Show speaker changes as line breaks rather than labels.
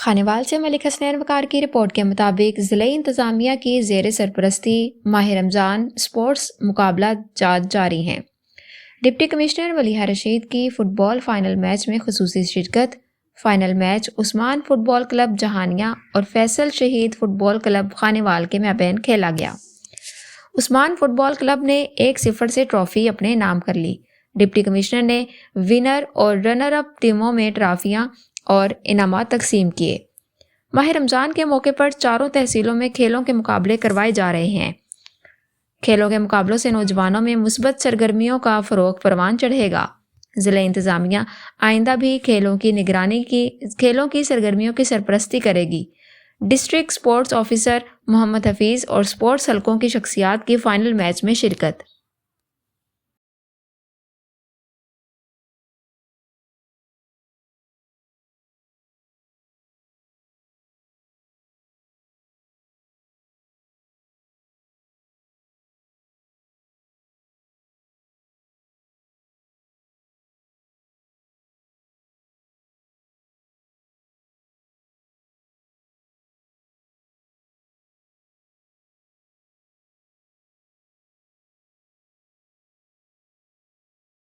خانیوال سے ملک حسنین وقار کی رپورٹ کے مطابق ضلعی انتظامیہ کی زیر سرپرستی ماہ رمضان سپورٹس مقابلہ جات جاری ہیں۔ ڈپٹی کمشنر ملیحہ رشید کی فٹ بال فائنل میچ میں خصوصی شرکت۔ فائنل میچ عثمان فٹ بال کلب جہانیہ اور فیصل شہید فٹ بال کلب خانیوال کے مابین کھیلا گیا۔ عثمان فٹ بال کلب نے 1-0 سے ٹرافی اپنے نام کر لی۔ ڈپٹی کمشنر نے ونر اور رنر اپ ٹیموں میں ٹرافیاں اور انعامات تقسیم کیے۔ ماہ رمضان کے موقع پر چاروں تحصیلوں میں کھیلوں کے مقابلے کروائے جا رہے ہیں۔ کھیلوں کے مقابلوں سے نوجوانوں میں مثبت سرگرمیوں کا فروغ پروان چڑھے گا۔ ضلع انتظامیہ آئندہ بھی کھیلوں کی سرگرمیوں کی سرپرستی کرے گی۔ ڈسٹرکٹ سپورٹس آفیسر محمد حفیظ اور سپورٹس حلقوں کی شخصیات کی فائنل میچ میں شرکت۔